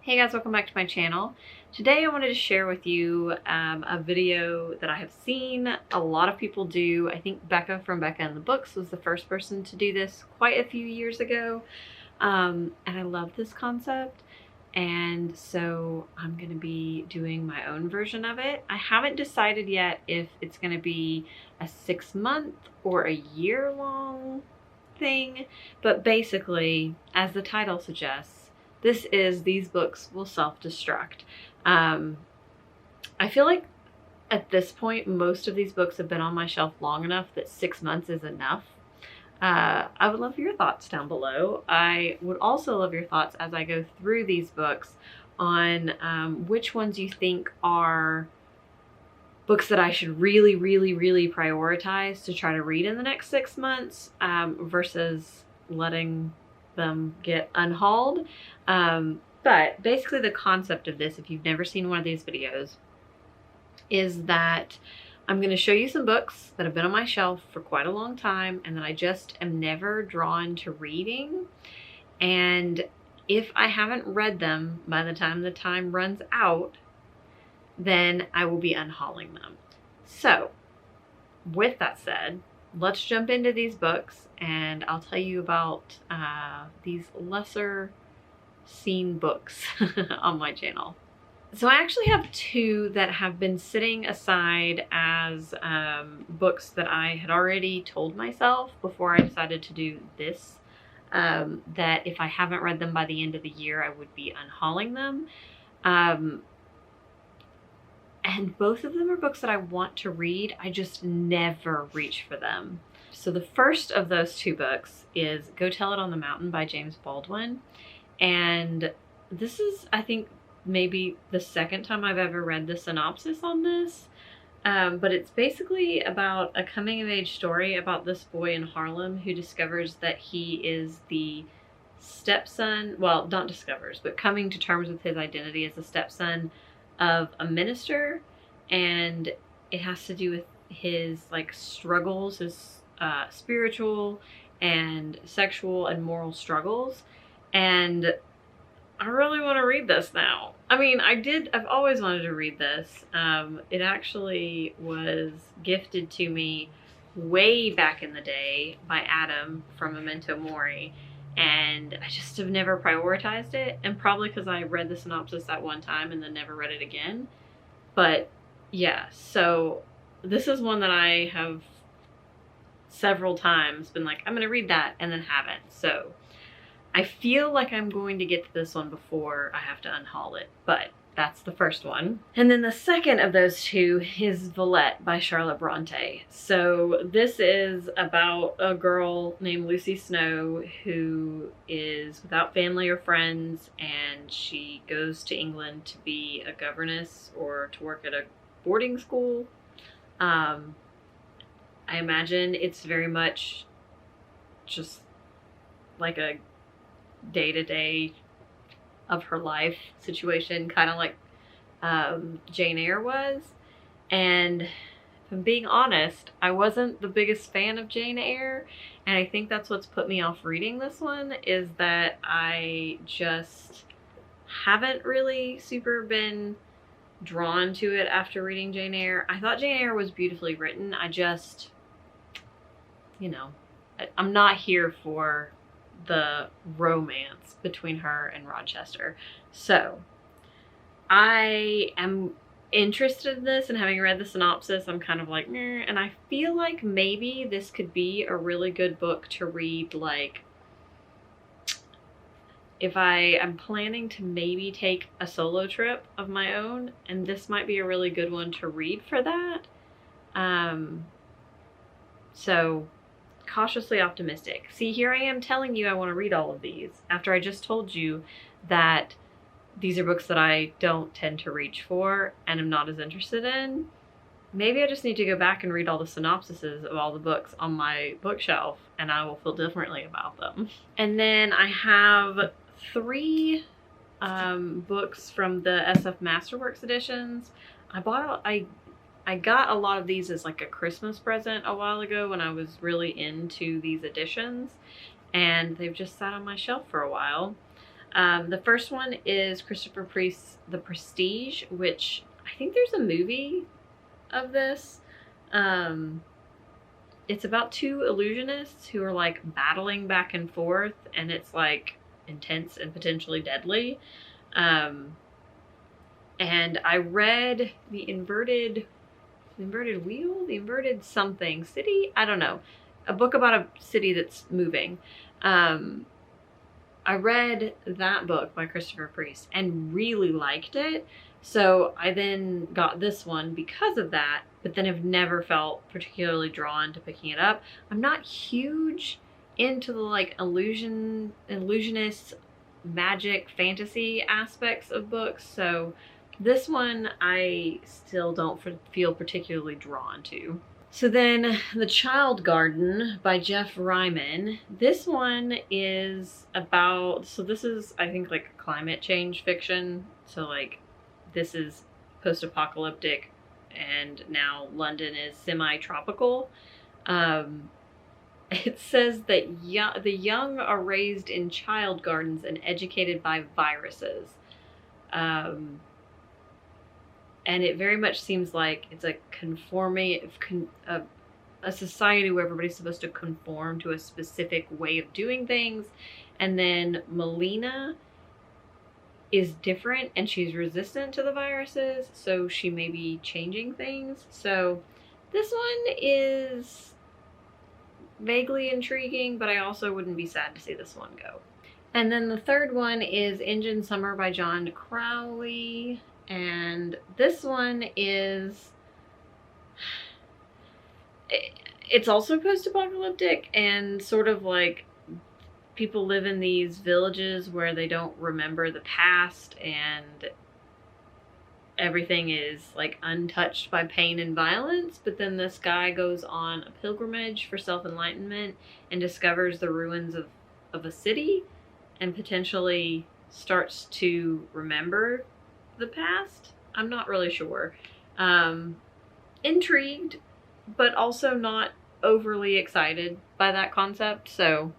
Hey guys, welcome back to my channel. Today I wanted to share with you a video that I have seen a lot of people do. I think Becca from Becca and the Books was the first person to do this quite a few years ago. And I love this concept. And so I'm going to be doing my own version of it. I haven't decided yet if it's going to be a 6-month or a year-long thing. But basically, as the title suggests, this is These Books Will Self-Destruct. I feel like at this point, most of these books have been on my shelf long enough that 6 months is enough. I would love your thoughts down below. I would also love your thoughts as I go through these books on which ones you think are books that I should really prioritize to try to read in the next 6 months versus letting them get unhauled. But basically the concept of this, if you've never seen one of these videos, is that I'm going to show you some books that have been on my shelf for quite a long time and that I just am never drawn to reading. And if I haven't read them by the time the time runs out, then I will be unhauling them. So with that said, let's jump into these books and I'll tell you about these lesser seen books on my channel. So I actually have two that have been sitting aside as books that I had already told myself before I decided to do this, that if I haven't read them by the end of the year, I would be unhauling them. And both of them are books that I want to read. I just never reach for them. So the first of those two books is Go Tell It on the Mountain by James Baldwin. And this is, I think, maybe the second time I've ever read the synopsis on this. But it's basically about a coming-of-age story about this boy in Harlem who discovers that he is the stepson, well, not discovers, but coming to terms with his identity as the stepson of a minister, and it has to do with his struggles, his spiritual and sexual and moral struggles. And I really want to read this now. I mean, I've always wanted to read this. It actually was gifted to me way back in the day by Adam from Memento Mori. And I just have never prioritized it, and probably because I read the synopsis that one time and then never read it again. But yeah, so this is one that I have several times been like, I'm going to read that, and then haven't. So I feel like I'm going to get to this one before I have to unhaul it, but that's the first one. And then the second of those two is Valet by Charlotte Bronte. So this is about a girl named Lucy Snow who is without family or friends, and she goes to England to be a governess or to work at a boarding school. I imagine it's very much just like a day-to-day of her life situation, kind of like Jane Eyre was. And if I'm being honest, I wasn't the biggest fan of Jane Eyre, and I think that's what's put me off reading this one, is that I just haven't really super been drawn to it after reading Jane Eyre. I thought Jane Eyre was beautifully written. I just, you know, I'm not here for the romance between her and Rochester. So I am interested in this, and having read the synopsis, I'm kind of like, and I feel like maybe this could be a really good book to read, like, if I am planning to maybe take a solo trip of my own, and this might be a really good one to read for that. So cautiously optimistic. See, here I am telling you I want to read all of these after I just told you that these are books that I don't tend to reach for and am not as interested in. Maybe I just need to go back and read all the synopsises of all the books on my bookshelf, and I will feel differently about them. And then I have 3 books from the SF Masterworks editions. I got a lot of these as like a Christmas present a while ago when I was really into these editions, and they've just sat on my shelf for a while. The first one is Christopher Priest's The Prestige, which I think there's a movie of this. It's about two illusionists who are like battling back and forth, and it's like intense and potentially deadly. And I read the inverted wheel, the inverted something city. I don't know, a book about a city that's moving. I read that book by Christopher Priest and really liked it. So I then got this one because of that, but then have never felt particularly drawn to picking it up. I'm not huge into the like illusionist, magic, fantasy aspects of books. So this one I still don't feel particularly drawn to. So then The Child Garden by Jeff Ryman. This one is about, so this is, I think, like climate change fiction. So like this is post-apocalyptic and now London is semi-tropical. It says that the young are raised in child gardens and educated by viruses. And it very much seems like it's a a society where everybody's supposed to conform to a specific way of doing things. And then Melina is different and she's resistant to the viruses, so she may be changing things. So this one is vaguely intriguing, but I also wouldn't be sad to see this one go. And then the third one is Engine Summer by John Crowley. And this one is, it's also post-apocalyptic and sort of like people live in these villages where they don't remember the past and everything is like untouched by pain and violence. But then this guy goes on a pilgrimage for self-enlightenment and discovers the ruins of a city and potentially starts to remember the past. I'm not really sure. Intrigued, but also not overly excited by that concept. So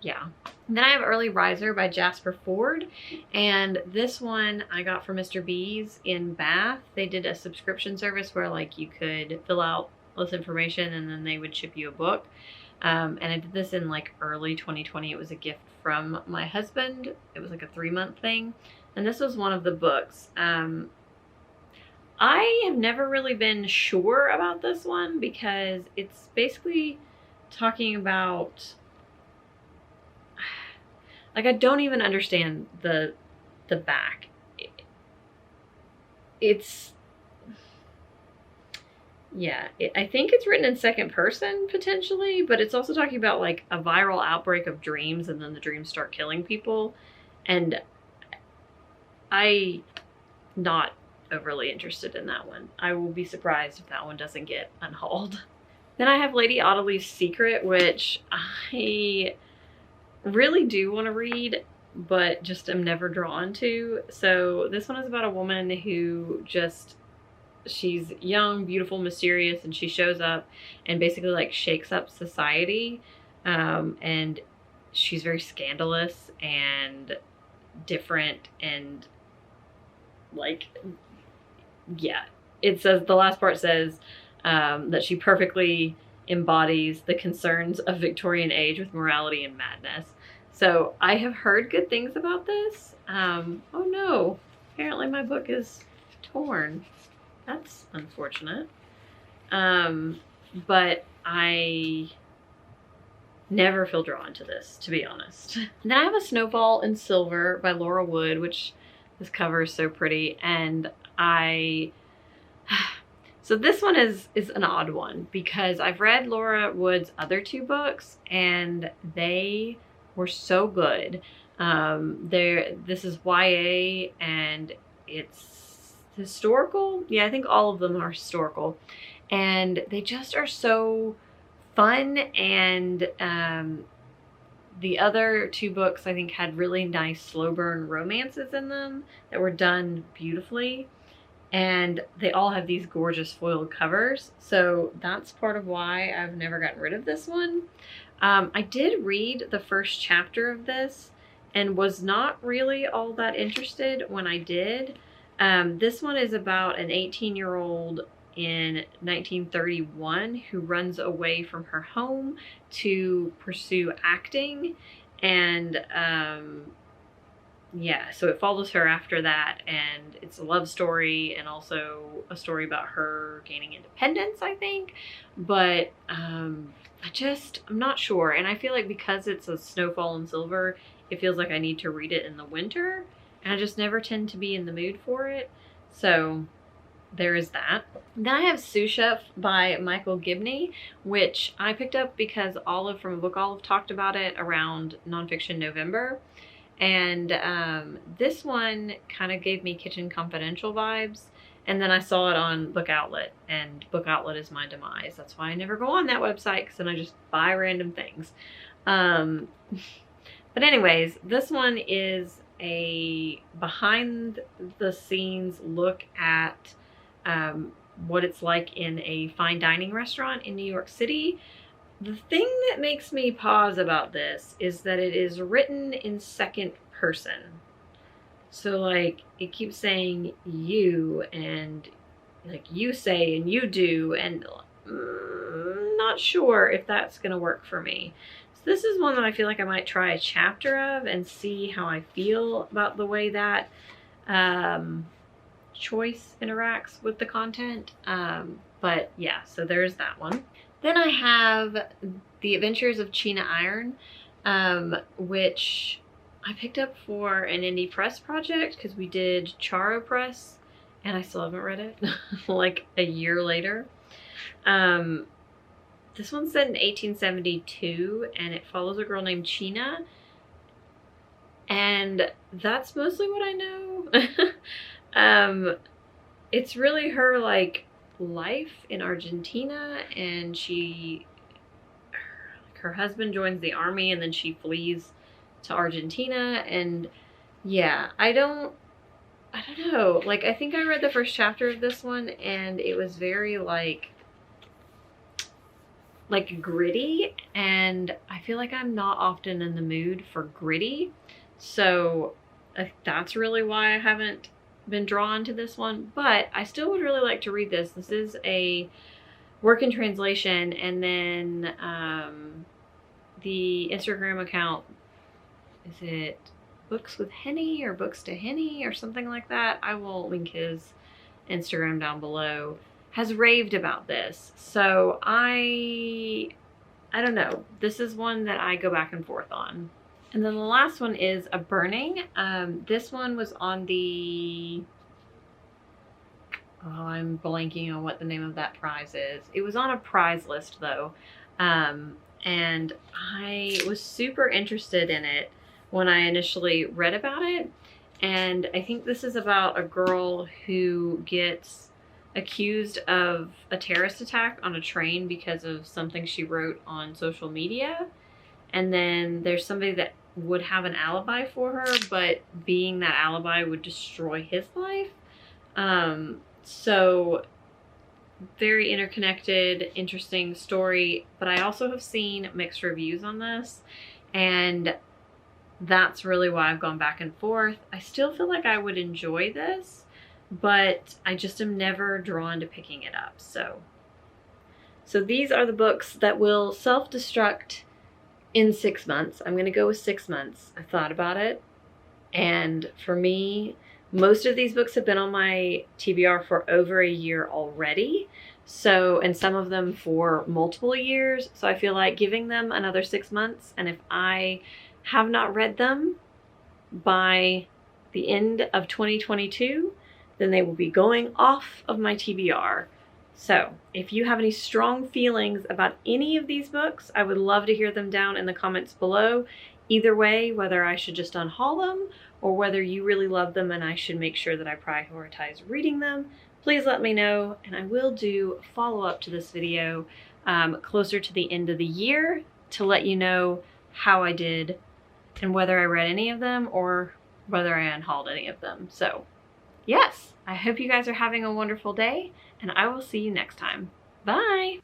yeah. And then I have Early Riser by Jasper Ford. And this one I got from Mr. B's in Bath. They did a subscription service where like you could fill out this information and then they would ship you a book. And I did this in like early 2020. It was a gift from my husband. It was like a 3-month thing. And this was one of the books. I have never really been sure about this one because it's basically talking about, like, I don't even understand the back. It's, yeah, I think it's written in second person potentially, but it's also talking about like a viral outbreak of dreams and then the dreams start killing people. And I'm not overly interested in that one. I will be surprised if that one doesn't get unhauled. Then I have Lady Audley's Secret, which I really do want to read, but just am never drawn to. So this one is about a woman who she's young, beautiful, mysterious, and she shows up and basically like shakes up society. And she's very scandalous and different and like, yeah, it says, the last part says that she perfectly embodies the concerns of Victorian age with morality and madness. So I have heard good things about this. Oh no, apparently my book is torn. That's unfortunate. But I never feel drawn to this, to be honest. And then I have a Snowball in Silver by Laura Wood, which this cover is so pretty. And so this one is an odd one because I've read Laura Wood's other 2 books and they were so good. This is YA and it's historical. Yeah, I think all of them are historical. And they just are so fun. And the other 2 books I think had really nice slow burn romances in them that were done beautifully. And they all have these gorgeous foiled covers. So that's part of why I've never gotten rid of this one. I did read the first chapter of this and was not really all that interested when I did. This one is about an 18-year-old in 1931 who runs away from her home to pursue acting, and yeah, so it follows her after that, and it's a love story and also a story about her gaining independence, I think. But I'm not sure, and I feel like because it's a Snowfall and Silver, it feels like I need to read it in the winter, and I just never tend to be in the mood for it. So there is that. Then I have Sous Chef by Michael Gibney, which I picked up because Olive from A Book Olive talked about it around Nonfiction November. And this one kind of gave me Kitchen Confidential vibes. And then I saw it on Book Outlet, and Book Outlet is my demise. That's why I never go on that website, because then I just buy random things. But anyways, this one is a behind the scenes look at what it's like in a fine dining restaurant in New York City. The thing that makes me pause about this is that it is written in second person. So like it keeps saying you, and like you say and you do, and not sure if that's gonna work for me. So this is one that I feel like I might try a chapter of and see how I feel about the way that choice interacts with the content. But yeah, so there's that one. Then I have The Adventures of China Iron, which I picked up for an indie press project because we did Charo Press, and I still haven't read it like a year later. This one's set in 1872, and it follows a girl named China, and that's mostly what I know. It's really her like life in Argentina, and her husband joins the army, and then she flees to Argentina. And yeah, I don't know, like I think I read the first chapter of this one, and it was very like gritty, and I feel like I'm not often in the mood for gritty, so that's really why I haven't been drawn to this one. But I still would really like to read this. This is a work in translation, and then the Instagram account, is it Books with Henny or Books to Henny or something like that? I will link his Instagram down below, has raved about this. So I don't know. This is one that I go back and forth on. And then the last one is A Burning. This one was on the, oh, I'm blanking on what the name of that prize is. It was on a prize list though. And I was super interested in it when I initially read about it. And I think this is about a girl who gets accused of a terrorist attack on a train because of something she wrote on social media. And then there's somebody that would have an alibi for her, but being that alibi would destroy his life. So very interconnected, interesting story. But I also have seen mixed reviews on this, and that's really why I've gone back and forth. I still feel like I would enjoy this, but I just am never drawn to picking it up. So these are the books that will self-destruct in 6 months. I'm going to go with 6 months. I thought about it, and for me, most of these books have been on my TBR for over a year already. So, and some of them for multiple years. So I feel like giving them another 6 months, and if I have not read them by the end of 2022, then they will be going off of my TBR. So if you have any strong feelings about any of these books, I would love to hear them down in the comments below. Either way, whether I should just unhaul them or whether you really love them and I should make sure that I prioritize reading them, please let me know, and I will do a follow-up to this video closer to the end of the year to let you know how I did and whether I read any of them or whether I unhauled any of them. So yes, I hope you guys are having a wonderful day, and I will see you next time. Bye!